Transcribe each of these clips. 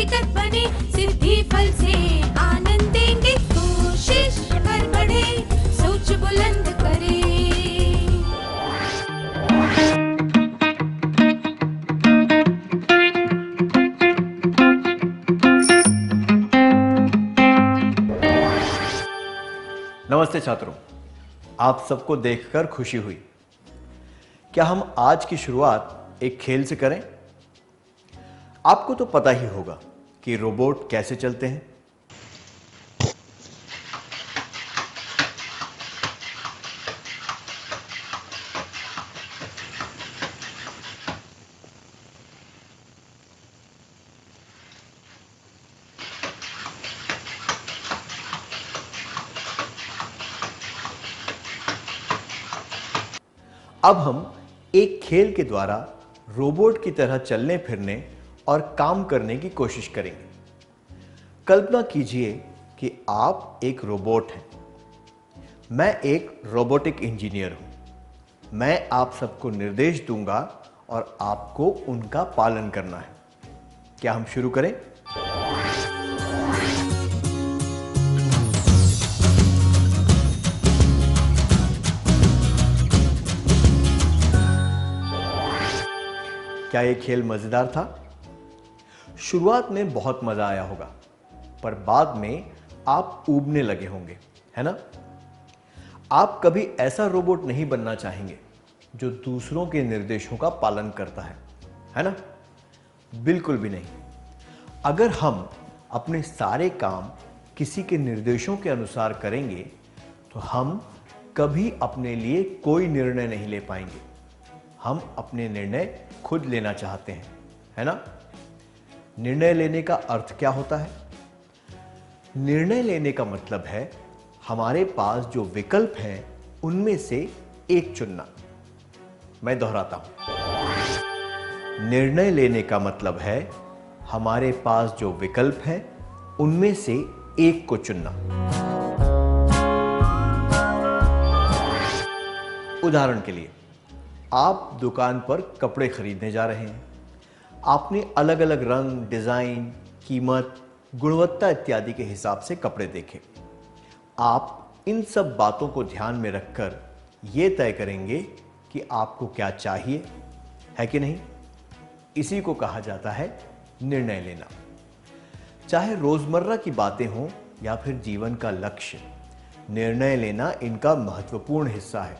निकट बने, सिद्धि फल से आनंद देंगे। कोशिश कर बढ़े, सोच बुलंद करे। नमस्ते छात्रों, आप सबको देखकर खुशी हुई। क्या हम आज की शुरुआत एक खेल से करें? आपको तो पता ही होगा कि रोबोट कैसे चलते हैं। अब हम एक खेल के द्वारा रोबोट की तरह चलने फिरने और काम करने की कोशिश करेंगे। कल्पना कीजिए कि आप एक रोबोट हैं। मैं एक रोबोटिक इंजीनियर हूं। मैं आप सबको निर्देश दूंगा और आपको उनका पालन करना है। क्या हम शुरू करें? क्या यह खेल मजेदार था? शुरुआत में बहुत मजा आया होगा, पर बाद में आप ऊबने लगे होंगे, है ना? आप कभी ऐसा रोबोट नहीं बनना चाहेंगे जो दूसरों के निर्देशों का पालन करता है ना? बिल्कुल भी नहीं। अगर हम अपने सारे काम किसी के निर्देशों के अनुसार करेंगे तो हम कभी अपने लिए कोई निर्णय नहीं ले पाएंगे। हम अपने निर्णय खुद लेना चाहते हैं, है ना? निर्णय लेने का अर्थ क्या होता है? निर्णय लेने का मतलब है हमारे पास जो विकल्प हैं उनमें से एक चुनना। मैं दोहराता हूं। निर्णय लेने का मतलब है हमारे पास जो विकल्प हैं उनमें से एक को चुनना। उदाहरण के लिए, आप दुकान पर कपड़े खरीदने जा रहे हैं। आपने अलग अलग रंग, डिजाइन, कीमत, गुणवत्ता इत्यादि के हिसाब से कपड़े देखे। आप इन सब बातों को ध्यान में रखकर यह तय करेंगे कि आपको क्या चाहिए, है कि नहीं? इसी को कहा जाता है निर्णय लेना। चाहे रोजमर्रा की बातें हों या फिर जीवन का लक्ष्य, निर्णय लेना इनका महत्वपूर्ण हिस्सा है।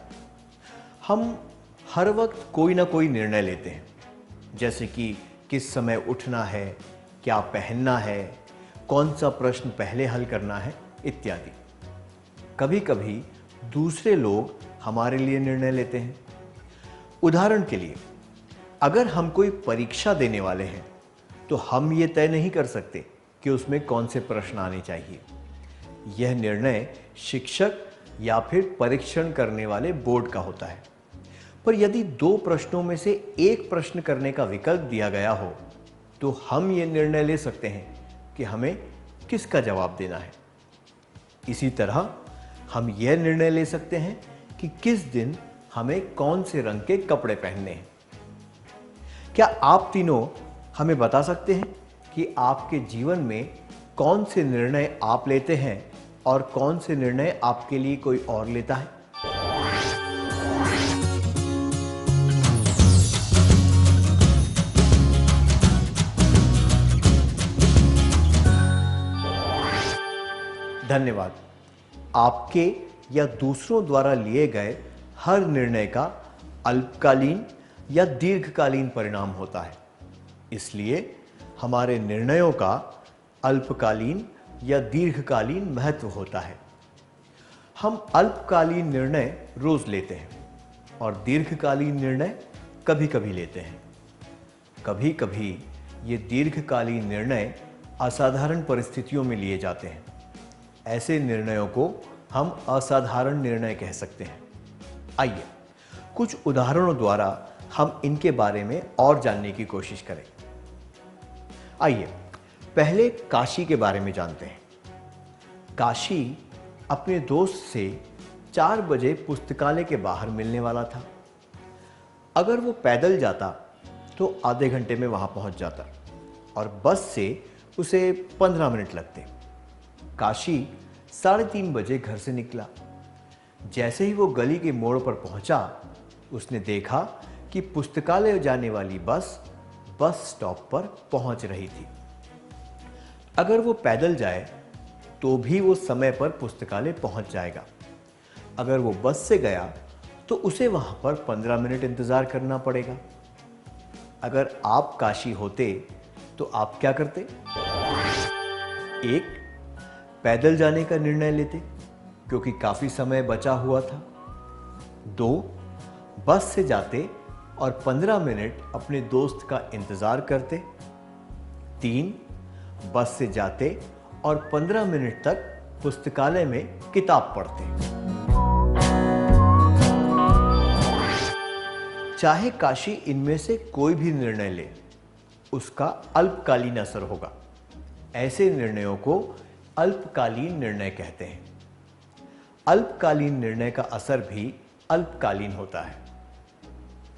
हम हर वक्त कोई ना कोई निर्णय लेते हैं, जैसे कि किस समय उठना है, क्या पहनना है, कौन सा प्रश्न पहले हल करना है इत्यादि। कभी कभी दूसरे लोग हमारे लिए निर्णय लेते हैं। उदाहरण के लिए, अगर हम कोई परीक्षा देने वाले हैं तो हम ये तय नहीं कर सकते कि उसमें कौन से प्रश्न आने चाहिए। यह निर्णय शिक्षक या फिर परीक्षण करने वाले बोर्ड का होता है। पर यदि दो प्रश्नों में से एक प्रश्न करने का विकल्प दिया गया हो तो हम ये निर्णय ले सकते हैं कि हमें किसका जवाब देना है। इसी तरह हम यह निर्णय ले सकते हैं कि किस दिन हमें कौन से रंग के कपड़े पहनने हैं। क्या आप तीनों हमें बता सकते हैं कि आपके जीवन में कौन से निर्णय आप लेते हैं और कौन से निर्णय आपके लिए कोई और लेता है? धन्यवाद। आपके या दूसरों द्वारा लिए गए हर निर्णय का अल्पकालीन या दीर्घकालीन परिणाम होता है। इसलिए हमारे निर्णयों का अल्पकालीन या दीर्घकालीन महत्व होता है। हम अल्पकालीन निर्णय रोज लेते हैं और दीर्घकालीन निर्णय कभी कभी लेते हैं। कभी कभी ये दीर्घकालीन निर्णय असाधारण परिस्थितियों में लिए जाते हैं। ऐसे निर्णयों को हम असाधारण निर्णय कह सकते हैं। आइए कुछ उदाहरणों द्वारा हम इनके बारे में और जानने की कोशिश करें। आइए पहले काशी के बारे में जानते हैं। काशी अपने दोस्त से 4 बजे पुस्तकालय के बाहर मिलने वाला था। अगर वो पैदल जाता तो आधे घंटे में वहां पहुंच जाता और बस से उसे 15 मिनट लगते। काशी 3:30 बजे घर से निकला। जैसे ही वो गली के मोड़ पर पहुंचा, उसने देखा कि पुस्तकालय जाने वाली बस स्टॉप पर पहुंच रही थी। अगर वो पैदल जाए तो भी वो समय पर पुस्तकालय पहुंच जाएगा। अगर वो बस से गया तो उसे वहां पर 15 मिनट इंतजार करना पड़ेगा। अगर आप काशी होते तो आप क्या करते? 1. पैदल जाने का निर्णय लेते क्योंकि काफी समय बचा हुआ था। 2. बस से जाते और 15 मिनट अपने दोस्त का इंतजार करते। 3. बस से जाते और 15 मिनट तक पुस्तकालय में किताब पढ़ते। चाहे काशी इनमें से कोई भी निर्णय ले, उसका अल्पकालीन असर होगा। ऐसे निर्णयों को अल्पकालीन निर्णय कहते हैं। अल्पकालीन निर्णय का असर भी अल्पकालीन होता है।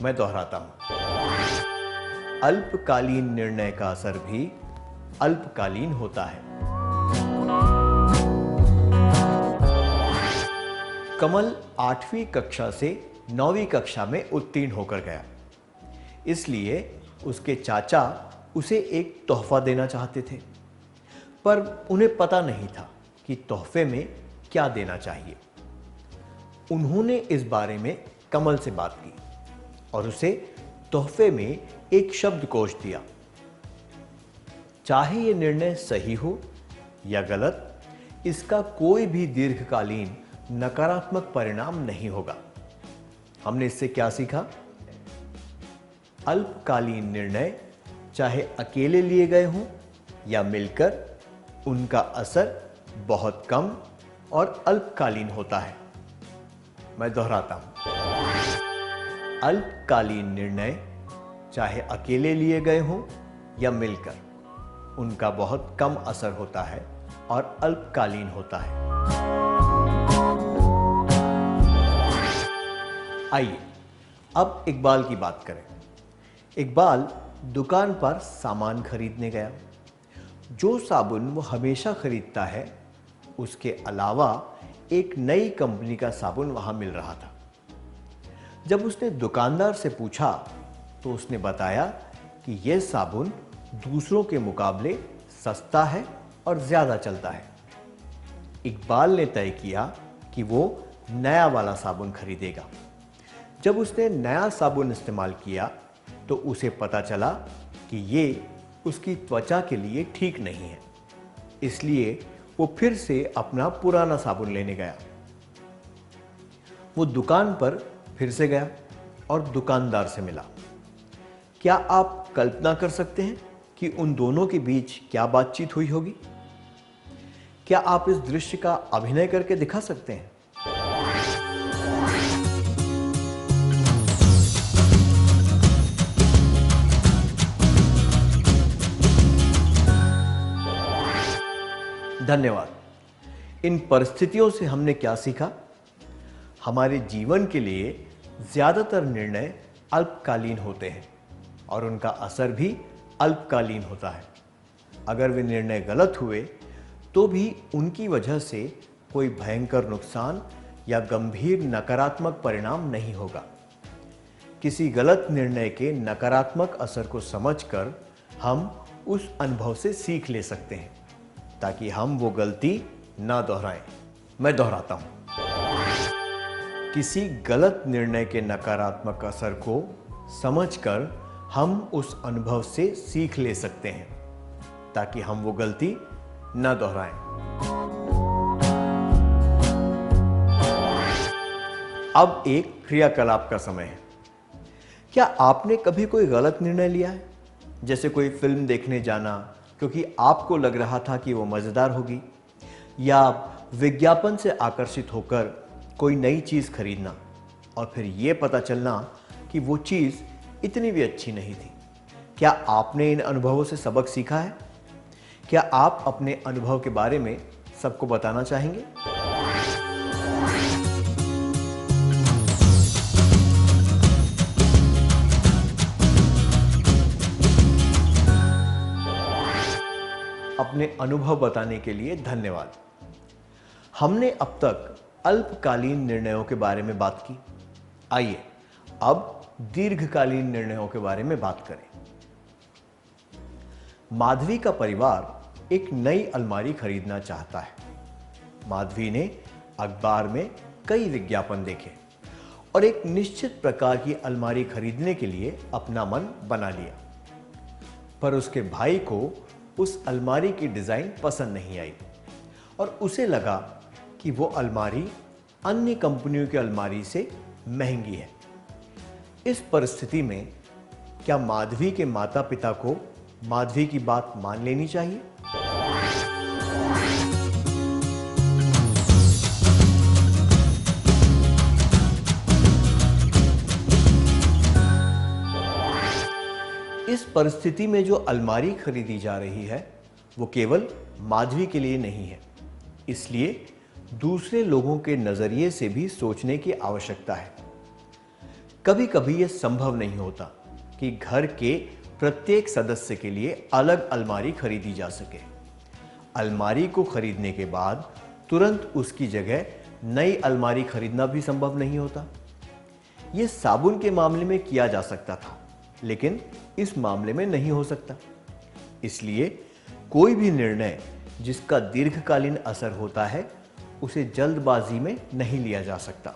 मैं दोहराता हूं, अल्पकालीन निर्णय का असर भी अल्पकालीन होता है। कमल 8वीं कक्षा से 9वीं कक्षा में उत्तीर्ण होकर गया, इसलिए उसके चाचा उसे एक तोहफा देना चाहते थे, पर उन्हें पता नहीं था कि तोहफे में क्या देना चाहिए। उन्होंने इस बारे में कमल से बात की और उसे तोहफे में एक शब्दकोश दिया। चाहे यह निर्णय सही हो या गलत, इसका कोई भी दीर्घकालीन नकारात्मक परिणाम नहीं होगा। हमने इससे क्या सीखा? अल्पकालीन निर्णय चाहे अकेले लिए गए हों या मिलकर, उनका असर बहुत कम और अल्पकालीन होता है। मैं दोहराता हूं, अल्पकालीन निर्णय चाहे अकेले लिए गए हों या मिलकर, उनका बहुत कम असर होता है और अल्पकालीन होता है। आइए अब इकबाल की बात करें। इकबाल दुकान पर सामान खरीदने गया। जो साबुन वो हमेशा खरीदता है, उसके अलावा एक नई कंपनी का साबुन वहां मिल रहा था। जब उसने दुकानदार से पूछा तो उसने बताया कि यह साबुन दूसरों के मुकाबले सस्ता है और ज्यादा चलता है। इकबाल ने तय किया कि वो नया वाला साबुन खरीदेगा। जब उसने नया साबुन इस्तेमाल किया तो उसे पता चला कि ये उसकी त्वचा के लिए ठीक नहीं है, इसलिए वो फिर से अपना पुराना साबुन लेने गया। वो दुकान पर फिर से गया और दुकानदार से मिला। क्या आप कल्पना कर सकते हैं कि उन दोनों के बीच क्या बातचीत हुई होगी? क्या आप इस दृश्य का अभिनय करके दिखा सकते हैं? धन्यवाद। इन परिस्थितियों से हमने क्या सीखा? हमारे जीवन के लिए ज्यादातर निर्णय अल्पकालीन होते हैं और उनका असर भी अल्पकालीन होता है। अगर वे निर्णय गलत हुए तो भी उनकी वजह से कोई भयंकर नुकसान या गंभीर नकारात्मक परिणाम नहीं होगा। किसी गलत निर्णय के नकारात्मक असर को समझकर हम उस अनुभव से सीख ले सकते हैं ताकि हम वो गलती ना दोहराएं। मैं दोहराता हूं, किसी गलत निर्णय के नकारात्मक असर को समझकर हम उस अनुभव से सीख ले सकते हैं ताकि हम वो गलती ना दोहराएं। अब एक क्रियाकलाप का समय है। क्या आपने कभी कोई गलत निर्णय लिया है? जैसे कोई फिल्म देखने जाना क्योंकि आपको लग रहा था कि वो मजेदार होगी, या विज्ञापन से आकर्षित होकर कोई नई चीज खरीदना और फिर ये पता चलना कि वो चीज इतनी भी अच्छी नहीं थी। क्या आपने इन अनुभवों से सबक सीखा है? क्या आप अपने अनुभव के बारे में सबको बताना चाहेंगे? अपने अनुभव बताने के लिए धन्यवाद। हमने अब तक अल्पकालीन निर्णयों के बारे में बात की। आइए अब दीर्घकालीन निर्णयों के बारे में बात करें। माधवी का परिवार एक नई अलमारी खरीदना चाहता है। माधवी ने अखबार में कई विज्ञापन देखे और एक निश्चित प्रकार की अलमारी खरीदने के लिए अपना मन बना लिया। पर उसके भाई को उस अलमारी की डिजाइन पसंद नहीं आई और उसे लगा कि वो अलमारी अन्य कंपनियों की अलमारी से महंगी है। इस परिस्थिति में क्या माधवी के माता पिता को माधवी की बात मान लेनी चाहिए? इस परिस्थिति में जो अलमारी खरीदी जा रही है वो केवल माधवी के लिए नहीं है, इसलिए दूसरे लोगों के नजरिए से भी सोचने की आवश्यकता है। कभी कभी यह संभव नहीं होता कि घर के प्रत्येक सदस्य के लिए अलग अलमारी खरीदी जा सके। अलमारी को खरीदने के बाद तुरंत उसकी जगह नई अलमारी खरीदना भी संभव नहीं होता। यह साबुन के मामले में किया जा सकता था, लेकिन इस मामले में नहीं हो सकता। इसलिए कोई भी निर्णय जिसका दीर्घकालीन असर होता है उसे जल्दबाजी में नहीं लिया जा सकता।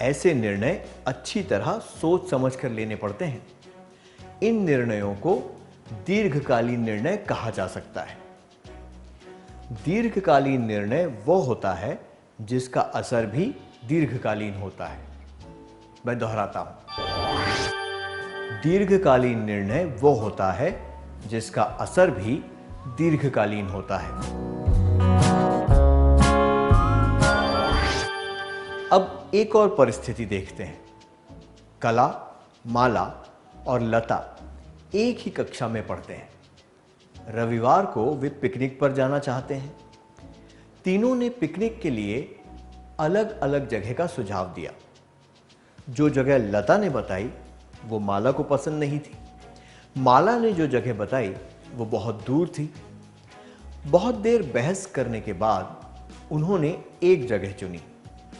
ऐसे निर्णय अच्छी तरह सोच समझ कर लेने पड़ते हैं। इन निर्णयों को दीर्घकालीन निर्णय कहा जा सकता है। दीर्घकालीन निर्णय वो होता है जिसका असर भी दीर्घकालीन होता है। मैं दोहराता हूं, दीर्घकालीन निर्णय वो होता है जिसका असर भी दीर्घकालीन होता है। अब एक और परिस्थिति देखते हैं। कला, माला और लता एक ही कक्षा में पढ़ते हैं। रविवार को वे पिकनिक पर जाना चाहते हैं। तीनों ने पिकनिक के लिए अलग अलग जगह का सुझाव दिया। जो जगह लता ने बताई वो माला को पसंद नहीं थी। माला ने जो जगह बताई वो बहुत दूर थी। बहुत देर बहस करने के बाद उन्होंने एक जगह चुनी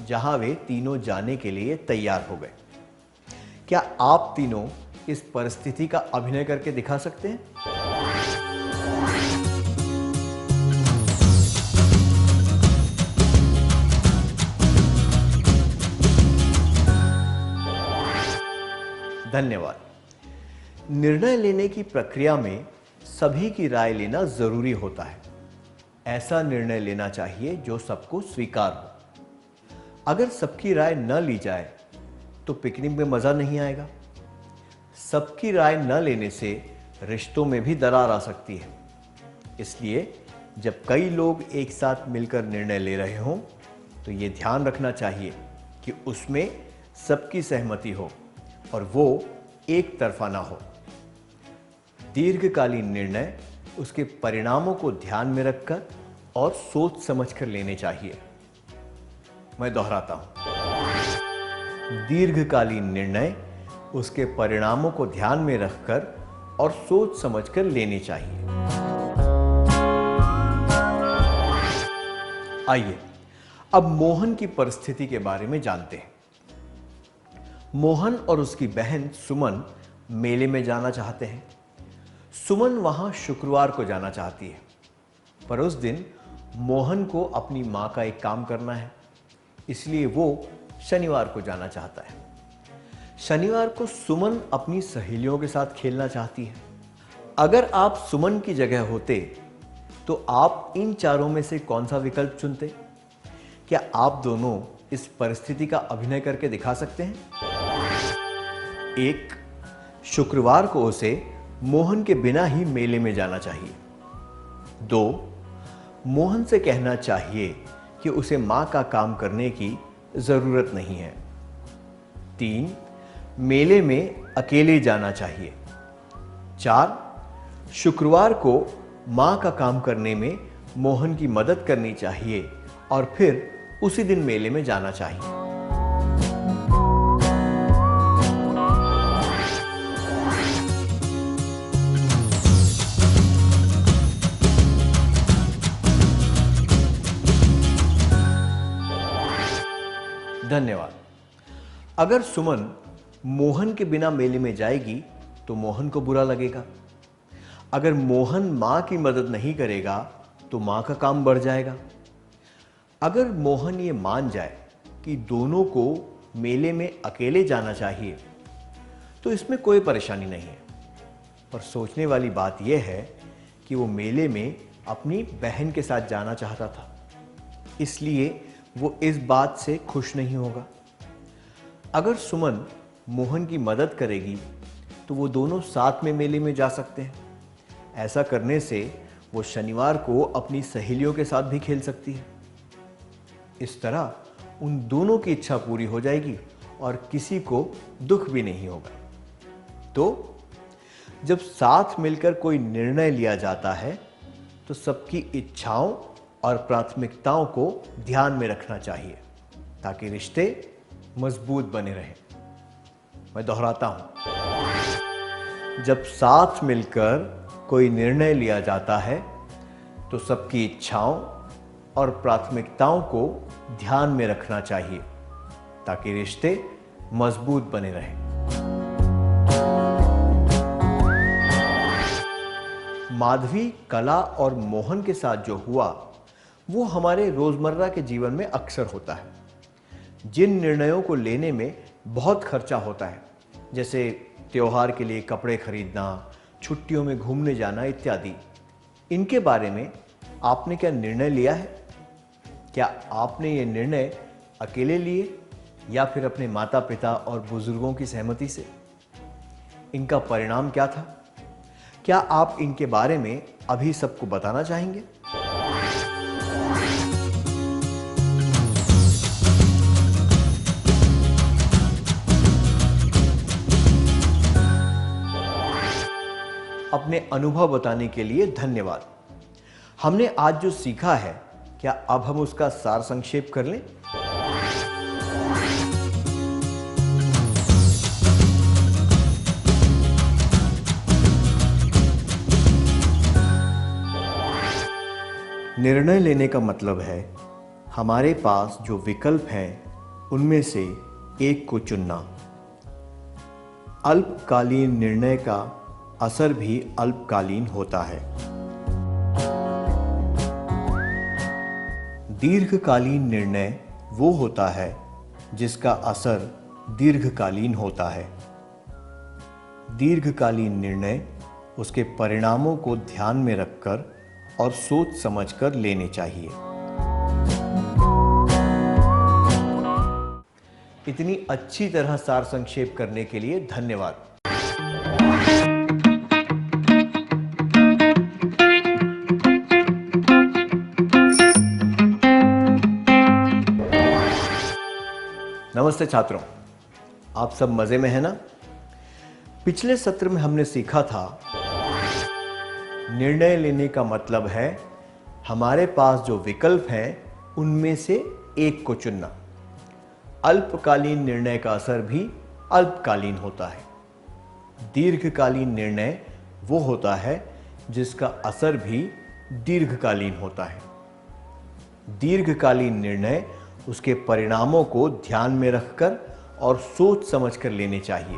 जहां वे तीनों जाने के लिए तैयार हो गए। क्या आप तीनों इस परिस्थिति का अभिनय करके दिखा सकते हैं? धन्यवाद। निर्णय लेने की प्रक्रिया में सभी की राय लेना जरूरी होता है। ऐसा निर्णय लेना चाहिए जो सबको स्वीकार हो। अगर सबकी राय न ली जाए तो पिकनिक में मजा नहीं आएगा। सबकी राय न लेने से रिश्तों में भी दरार आ सकती है। इसलिए जब कई लोग एक साथ मिलकर निर्णय ले रहे हों तो ये ध्यान रखना चाहिए कि उसमें सबकी सहमति हो और वो एक तरफा ना हो। दीर्घकालीन निर्णय उसके परिणामों को ध्यान में रखकर और सोच समझकर लेने चाहिए। मैं दोहराता हूं, दीर्घकालीन निर्णय उसके परिणामों को ध्यान में रखकर और सोच समझकर लेने चाहिए। आइए अब मोहन की परिस्थिति के बारे में जानते हैं। मोहन और उसकी बहन सुमन मेले में जाना चाहते हैं। सुमन वहां शुक्रवार को जाना चाहती है, पर उस दिन मोहन को अपनी मां का एक काम करना है, इसलिए वो शनिवार को जाना चाहता है। शनिवार को सुमन अपनी सहेलियों के साथ खेलना चाहती है। अगर आप सुमन की जगह होते तो आप इन चारों में से कौन सा विकल्प चुनते? क्या आप दोनों इस परिस्थिति का अभिनय करके दिखा सकते हैं? 1. शुक्रवार को उसे मोहन के बिना ही मेले में जाना चाहिए। 2. मोहन से कहना चाहिए कि उसे मां का काम करने की जरूरत नहीं है। 3. मेले में अकेले जाना चाहिए। 4. शुक्रवार को मां का काम करने में मोहन की मदद करनी चाहिए और फिर उसी दिन मेले में जाना चाहिए। धन्यवाद। अगर सुमन मोहन के बिना मेले में जाएगी तो मोहन को बुरा लगेगा। अगर मोहन मां की मदद नहीं करेगा तो मां का काम बढ़ जाएगा। अगर मोहन ये मान जाए कि दोनों को मेले में अकेले जाना चाहिए तो इसमें कोई परेशानी नहीं है। पर सोचने वाली बात यह है कि वो मेले में अपनी बहन के साथ जाना चाहता था, इसलिए वो इस बात से खुश नहीं होगा। अगर सुमन मोहन की मदद करेगी तो वो दोनों साथ में मेले में जा सकते हैं। ऐसा करने से वो शनिवार को अपनी सहेलियों के साथ भी खेल सकती है। इस तरह उन दोनों की इच्छा पूरी हो जाएगी और किसी को दुख भी नहीं होगा। तो जब साथ मिलकर कोई निर्णय लिया जाता है तो सबकी इच्छाओं और प्राथमिकताओं को ध्यान में रखना चाहिए ताकि रिश्ते मजबूत बने रहें। मैं दोहराता हूं, जब साथ मिलकर कोई निर्णय लिया जाता है तो सबकी इच्छाओं और प्राथमिकताओं को ध्यान में रखना चाहिए ताकि रिश्ते मजबूत बने रहें। माधवी, कला और मोहन के साथ जो हुआ वो हमारे रोजमर्रा के जीवन में अक्सर होता है। जिन निर्णयों को लेने में बहुत खर्चा होता है, जैसे त्योहार के लिए कपड़े खरीदना, छुट्टियों में घूमने जाना इत्यादि, इनके बारे में आपने क्या निर्णय लिया है? क्या आपने ये निर्णय अकेले लिए या फिर अपने माता पिता और बुजुर्गों की सहमति से? इनका परिणाम क्या था? क्या आप इनके बारे में अभी सबको बताना चाहेंगे? अपने अनुभव बताने के लिए धन्यवाद। हमने आज जो सीखा है, क्या अब हम उसका सार संक्षेप कर लें? निर्णय लेने का मतलब है हमारे पास जो विकल्प हैं उनमें से एक को चुनना। अल्पकालीन निर्णय का असर भी अल्पकालीन होता है। दीर्घकालीन निर्णय वो होता है जिसका असर दीर्घकालीन होता है। दीर्घकालीन निर्णय उसके परिणामों को ध्यान में रखकर और सोच समझकर लेने चाहिए। इतनी अच्छी तरह सार संक्षेप करने के लिए धन्यवाद। नमस्ते छात्रों, आप सब मजे में हैं ना? पिछले सत्र में हमने सीखा था निर्णय लेने का मतलब है हमारे पास जो विकल्प हैं उनमें से एक को चुनना। अल्पकालीन निर्णय का असर भी अल्पकालीन होता है। दीर्घकालीन निर्णय वो होता है जिसका असर भी दीर्घकालीन होता है। दीर्घकालीन निर्णय उसके परिणामों को ध्यान में रखकर और सोच समझकर लेने चाहिए।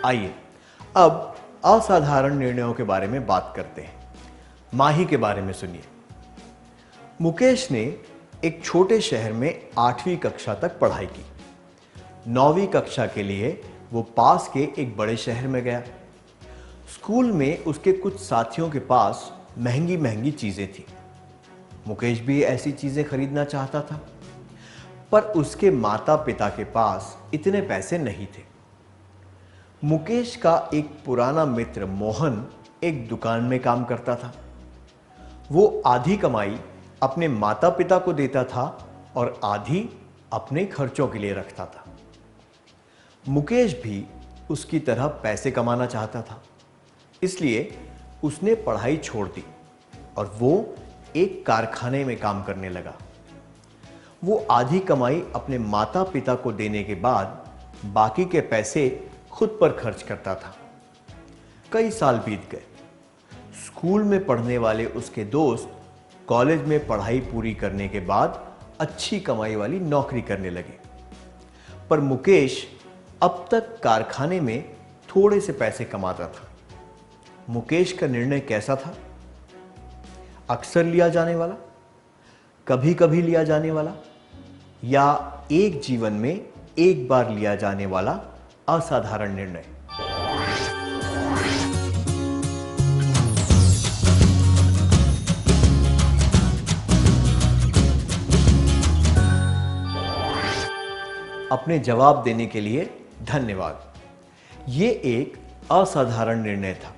आइए अब असाधारण निर्णयों के बारे में बात करते हैं। माही के बारे में सुनिए। मुकेश ने एक छोटे शहर में 8वीं कक्षा तक पढ़ाई की। 9वीं कक्षा के लिए वो पास के एक बड़े शहर में गया। स्कूल में उसके कुछ साथियों के पास महंगी महंगी चीजें थी। मुकेश भी ऐसी चीजें खरीदना चाहता था, पर उसके माता पिता के पास इतने पैसे नहीं थे। मुकेश का एक पुराना मित्र मोहन एक दुकान में काम करता था। वो आधी कमाई अपने माता पिता को देता था और आधी अपने खर्चों के लिए रखता था। मुकेश भी उसकी तरह पैसे कमाना चाहता था, इसलिए उसने पढ़ाई छोड़ दी और वो एक कारखाने में काम करने लगा। वो आधी कमाई अपने माता पिता को देने के बाद बाकी के पैसे खुद पर खर्च करता था। कई साल बीत गए। स्कूल में पढ़ने वाले उसके दोस्त कॉलेज में पढ़ाई पूरी करने के बाद अच्छी कमाई वाली नौकरी करने लगे। पर मुकेश अब तक कारखाने में थोड़े से पैसे कमाता था। मुकेश का निर्णय कैसा था? अक्सर लिया जाने वाला, कभी कभी लिया जाने वाला, या एक जीवन में एक बार लिया जाने वाला असाधारण निर्णय? अपने जवाब देने के लिए धन्यवाद। ये एक असाधारण निर्णय था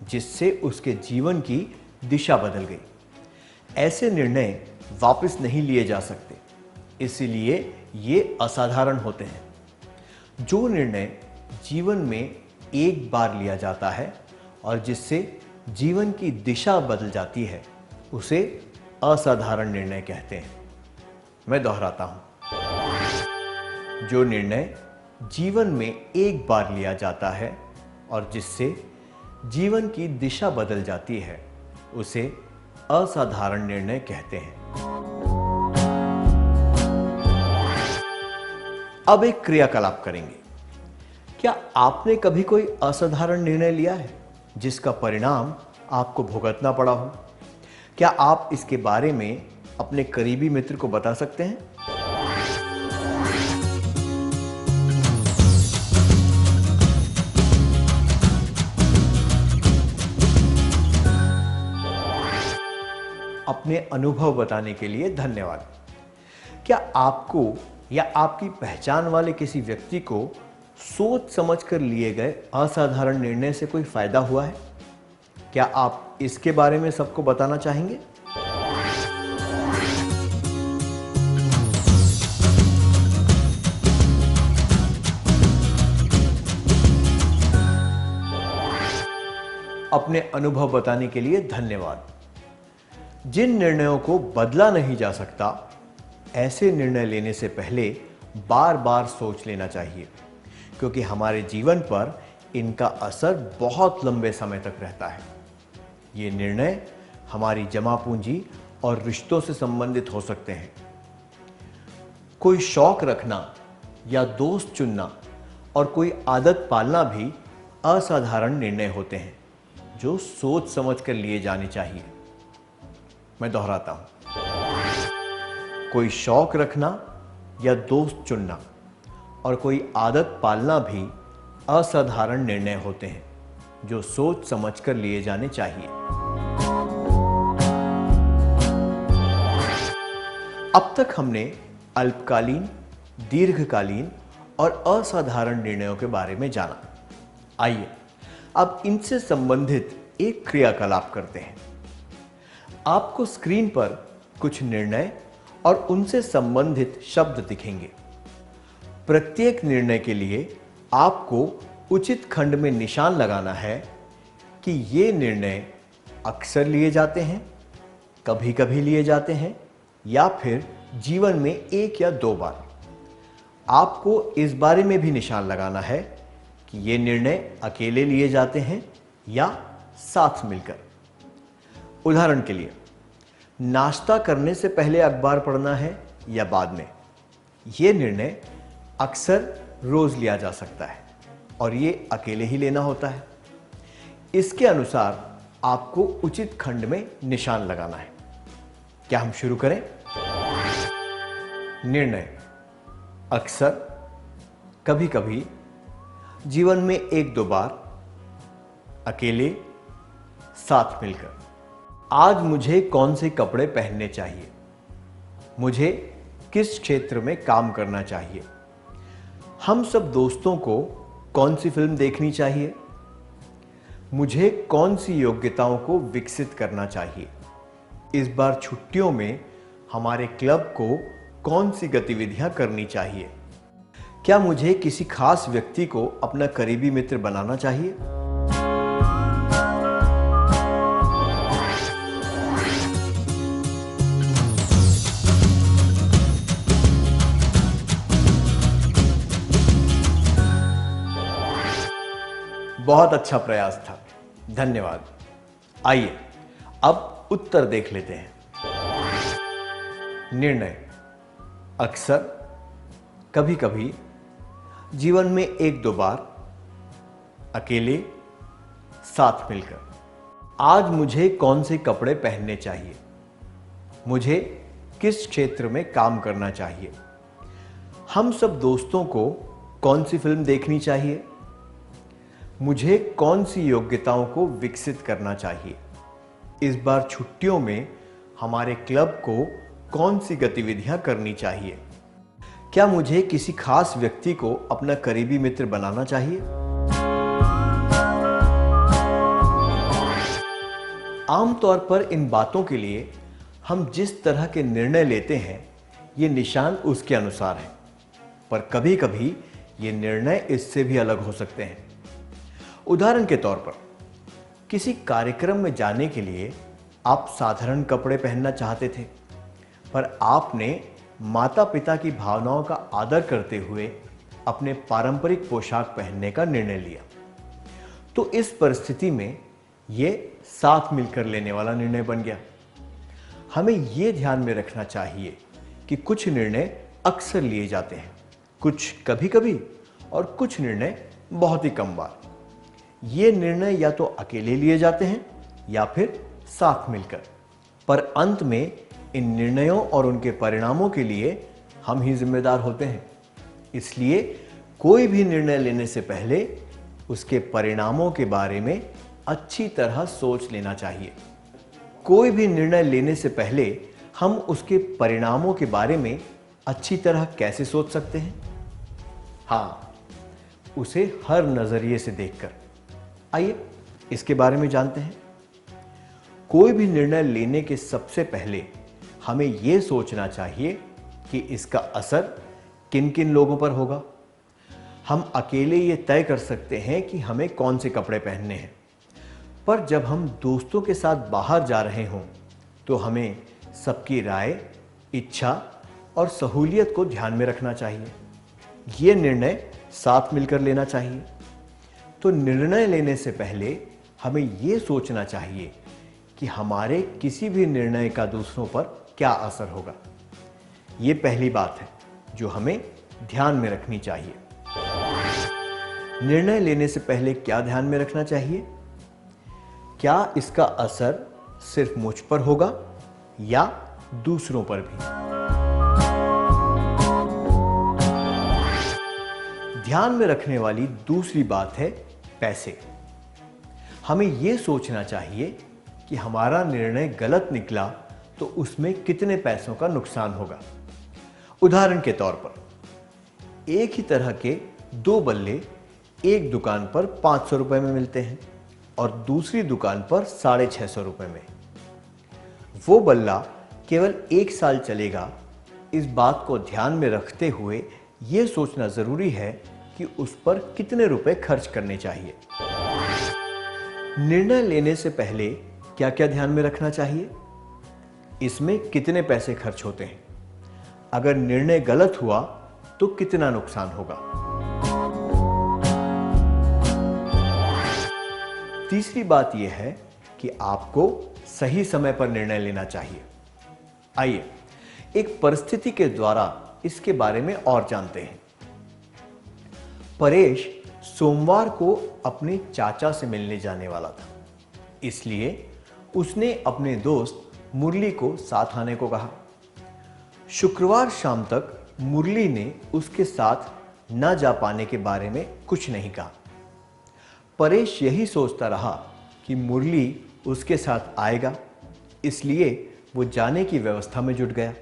जिससे उसके जीवन की दिशा बदल गई। ऐसे निर्णय वापस नहीं लिए जा सकते, इसलिए ये असाधारण होते हैं। जो निर्णय जीवन में एक बार लिया जाता है और जिससे जीवन की दिशा बदल जाती है, उसे असाधारण निर्णय कहते हैं। मैं दोहराता हूं, जो निर्णय जीवन में एक बार लिया जाता है और जिससे जीवन की दिशा बदल जाती है, उसे असाधारण निर्णय कहते हैं। अब एक क्रियाकलाप करेंगे। क्या आपने कभी कोई असाधारण निर्णय लिया है जिसका परिणाम आपको भुगतना पड़ा हो? क्या आप इसके बारे में अपने करीबी मित्र को बता सकते हैं? अपने अनुभव बताने के लिए धन्यवाद। क्या आपको या आपकी पहचान वाले किसी व्यक्ति को सोच समझकर लिए गए असाधारण निर्णय से कोई फायदा हुआ है? क्या आप इसके बारे में सबको बताना चाहेंगे? अपने अनुभव बताने के लिए धन्यवाद। जिन निर्णयों को बदला नहीं जा सकता, ऐसे निर्णय लेने से पहले बार बार सोच लेना चाहिए, क्योंकि हमारे जीवन पर इनका असर बहुत लंबे समय तक रहता है। ये निर्णय हमारी जमा पूंजी और रिश्तों से संबंधित हो सकते हैं। कोई शौक रखना या दोस्त चुनना और कोई आदत पालना भी असाधारण निर्णय होते हैं, जो सोच समझ कर लिए जाने चाहिए। मैं दोहराता हूं, कोई शौक रखना या दोस्त चुनना और कोई आदत पालना भी असाधारण निर्णय होते हैं, जो सोच समझकर लिए जाने चाहिए। अब तक हमने अल्पकालीन, दीर्घकालीन और असाधारण निर्णयों के बारे में जाना। आइए अब इनसे संबंधित एक क्रियाकलाप करते हैं। आपको स्क्रीन पर कुछ निर्णय और उनसे संबंधित शब्द दिखेंगे। प्रत्येक निर्णय के लिए आपको उचित खंड में निशान लगाना है कि ये निर्णय अक्सर लिए जाते हैं, कभी कभी लिए जाते हैं, या फिर जीवन में एक या दो बार। आपको इस बारे में भी निशान लगाना है कि ये निर्णय अकेले लिए जाते हैं या साथ मिलकर। उदाहरण के लिए, नाश्ता करने से पहले अखबार पढ़ना है या बाद में। यह निर्णय अक्सर रोज लिया जा सकता है और ये अकेले ही लेना होता है। इसके अनुसार आपको उचित खंड में निशान लगाना है। क्या हम शुरू करें? निर्णय अक्सर, कभी कभी, जीवन में एक दो बार, अकेले, साथ मिलकर। आज मुझे कौन से कपड़े पहनने चाहिए? मुझे किस क्षेत्र में काम करना चाहिए? हम सब दोस्तों को कौन सी फिल्म देखनी चाहिए? मुझे कौन सी योग्यताओं को विकसित करना चाहिए? इस बार छुट्टियों में हमारे क्लब को कौन सी गतिविधियां करनी चाहिए? क्या मुझे किसी खास व्यक्ति को अपना करीबी मित्र बनाना चाहिए? बहुत अच्छा प्रयास था, धन्यवाद। आइए अब उत्तर देख लेते हैं। निर्णय अक्सर, कभी कभी, जीवन में एक दो बार, अकेले, साथ मिलकर। आज मुझे कौन से कपड़े पहनने चाहिए, मुझे किस क्षेत्र में काम करना चाहिए, हम सब दोस्तों को कौन सी फिल्म देखनी चाहिए, मुझे कौन सी योग्यताओं को विकसित करना चाहिए, इस बार छुट्टियों में हमारे क्लब को कौन सी गतिविधियां करनी चाहिए, क्या मुझे किसी खास व्यक्ति को अपना करीबी मित्र बनाना चाहिए। आमतौर पर इन बातों के लिए हम जिस तरह के निर्णय लेते हैं ये निशान उसके अनुसार है, पर कभी कभी ये निर्णय इससे भी अलग हो सकते हैं। उदाहरण के तौर पर, किसी कार्यक्रम में जाने के लिए आप साधारण कपड़े पहनना चाहते थे, पर आपने माता पिता की भावनाओं का आदर करते हुए अपने पारंपरिक पोशाक पहनने का निर्णय लिया। तो इस परिस्थिति में यह साथ मिलकर लेने वाला निर्णय बन गया। हमें यह ध्यान में रखना चाहिए कि कुछ निर्णय अक्सर लिए जाते हैं, कुछ कभी कभी, और कुछ निर्णय बहुत ही कम बार। ये निर्णय या तो अकेले लिए जाते हैं या फिर साथ मिलकर, पर अंत में इन निर्णयों और उनके परिणामों के लिए हम ही जिम्मेदार होते हैं। इसलिए कोई भी निर्णय लेने से पहले उसके परिणामों के बारे में अच्छी तरह सोच लेना चाहिए। कोई भी निर्णय लेने से पहले हम उसके परिणामों के बारे में अच्छी तरह कैसे सोच सकते हैं? हाँ, उसे हर नजरिए से देखकर। आइए इसके बारे में जानते हैं। कोई भी निर्णय लेने के सबसे पहले हमें यह सोचना चाहिए कि इसका असर किन किन लोगों पर होगा। हम अकेले ये तय कर सकते हैं कि हमें कौन से कपड़े पहनने हैं, पर जब हम दोस्तों के साथ बाहर जा रहे हों तो हमें सबकी राय, इच्छा और सहूलियत को ध्यान में रखना चाहिए। ये निर्णय साथ मिलकर लेना चाहिए। तो निर्णय लेने से पहले हमें यह सोचना चाहिए कि हमारे किसी भी निर्णय का दूसरों पर क्या असर होगा। ये पहली बात है जो हमें ध्यान में रखनी चाहिए। निर्णय लेने से पहले क्या ध्यान में रखना चाहिए? क्या इसका असर सिर्फ मुझ पर होगा या दूसरों पर भी? ध्यान में रखने वाली दूसरी बात है पैसे। हमें यह सोचना चाहिए कि हमारा निर्णय गलत निकला तो उसमें कितने पैसों का नुकसान होगा। उदाहरण के तौर पर, एक ही तरह के दो बल्ले एक दुकान पर 500 रुपए में मिलते हैं और दूसरी दुकान पर 650 रुपए में। वो बल्ला केवल 1 साल चलेगा, इस बात को ध्यान में रखते हुए यह सोचना जरूरी है कि उस पर कितने रुपए खर्च करने चाहिए। निर्णय लेने से पहले क्या क्या ध्यान में रखना चाहिए? इसमें कितने पैसे खर्च होते हैं? अगर निर्णय गलत हुआ तो कितना नुकसान होगा? तीसरी बात यह है कि आपको सही समय पर निर्णय लेना चाहिए। आइए एक परिस्थिति के द्वारा इसके बारे में और जानते हैं। परेश सोमवार को अपने चाचा से मिलने जाने वाला था, इसलिए उसने अपने दोस्त मुरली को साथ आने को कहा। शुक्रवार शाम तक मुरली ने उसके साथ न जा पाने के बारे में कुछ नहीं कहा। परेश यही सोचता रहा कि मुरली उसके साथ आएगा, इसलिए वो जाने की व्यवस्था में जुट गया।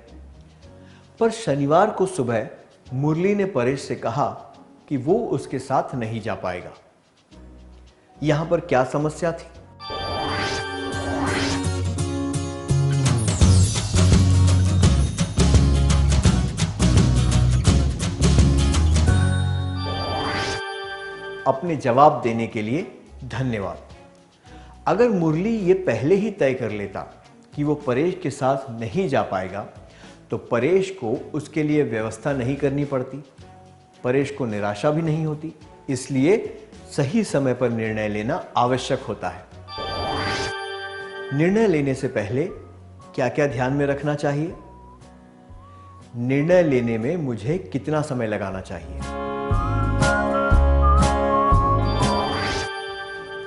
पर शनिवार को सुबह मुरली ने परेश से कहा कि वो उसके साथ नहीं जा पाएगा। यहां पर क्या समस्या थी? अपने जवाब देने के लिए धन्यवाद। अगर मुरली ये पहले ही तय कर लेता कि वो परेश के साथ नहीं जा पाएगा तो परेश को उसके लिए व्यवस्था नहीं करनी पड़ती, परेश को निराशा भी नहीं होती। इसलिए सही समय पर निर्णय लेना आवश्यक होता है। निर्णय लेने से पहले क्या क्या ध्यान में रखना चाहिए? निर्णय लेने में मुझे कितना समय लगाना चाहिए।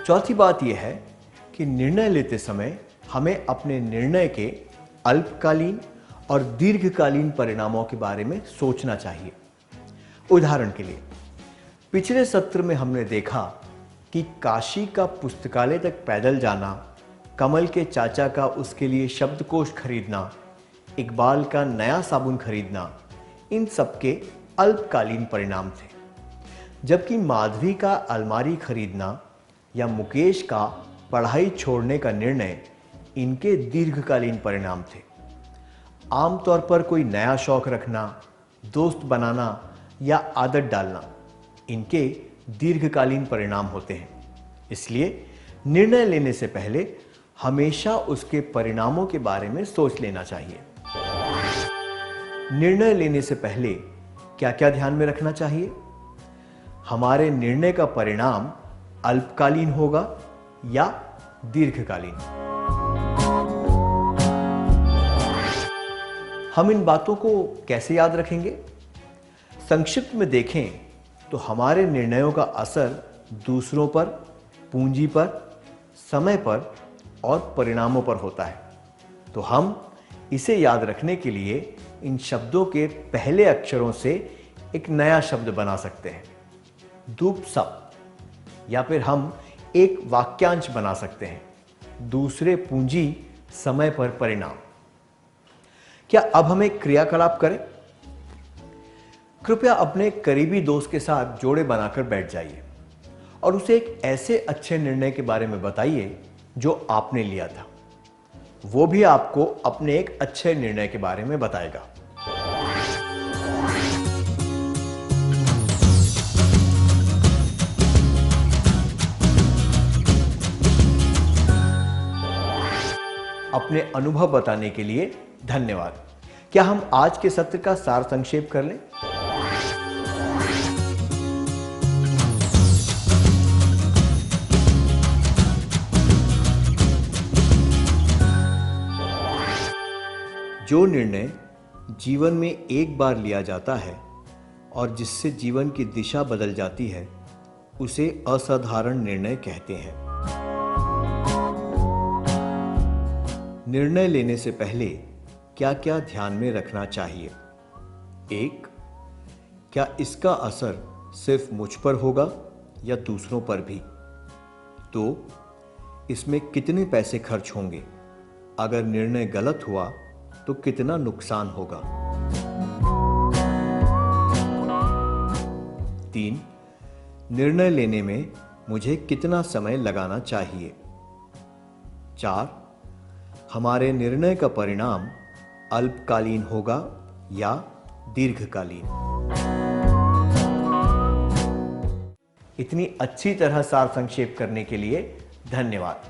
चौथी बात यह है कि निर्णय लेते समय हमें अपने निर्णय के अल्पकालीन और दीर्घकालीन परिणामों के बारे में सोचना चाहिए। उदाहरण के लिए, पिछले सत्र में हमने देखा कि काशी का पुस्तकालय तक पैदल जाना, कमल के चाचा का उसके लिए शब्दकोश खरीदना, इकबाल का नया साबुन खरीदना, इन सबके अल्पकालीन परिणाम थे, जबकि माधवी का अलमारी खरीदना या मुकेश का पढ़ाई छोड़ने का निर्णय इनके दीर्घकालीन परिणाम थे। आमतौर पर कोई नया शौक रखना, दोस्त बनाना या आदत डालना इनके दीर्घकालीन परिणाम होते हैं। इसलिए निर्णय लेने से पहले हमेशा उसके परिणामों के बारे में सोच लेना चाहिए। निर्णय लेने से पहले क्या क्या ध्यान में रखना चाहिए? हमारे निर्णय का परिणाम अल्पकालीन होगा या दीर्घकालीन। हम इन बातों को कैसे याद रखेंगे? संक्षिप्त में देखें तो हमारे निर्णयों का असर दूसरों पर, पूंजी पर, समय पर और परिणामों पर होता है। तो हम इसे याद रखने के लिए इन शब्दों के पहले अक्षरों से एक नया शब्द बना सकते हैं, दूपसप, या फिर हम एक वाक्यांश बना सकते हैं, दूसरे पूंजी समय पर परिणाम। क्या अब हम एक क्रियाकलाप करें? कृपया अपने करीबी दोस्त के साथ जोड़े बनाकर बैठ जाइए और उसे एक ऐसे अच्छे निर्णय के बारे में बताइए जो आपने लिया था। वो भी आपको अपने एक अच्छे निर्णय के बारे में बताएगा। अपने अनुभव बताने के लिए धन्यवाद। क्या हम आज के सत्र का सार संक्षेप कर लें? जो निर्णय जीवन में एक बार लिया जाता है और जिससे जीवन की दिशा बदल जाती है, उसे असाधारण निर्णय कहते हैं। निर्णय लेने से पहले क्या क्या ध्यान में रखना चाहिए? 1. क्या इसका असर सिर्फ मुझ पर होगा या दूसरों पर भी? 2. इसमें कितने पैसे खर्च होंगे? अगर निर्णय गलत हुआ तो कितना नुकसान होगा? 3. निर्णय लेने में मुझे कितना समय लगाना चाहिए? 4. हमारे निर्णय का परिणाम अल्पकालीन होगा या दीर्घकालीन? इतनी अच्छी तरह सार संक्षेप करने के लिए धन्यवाद।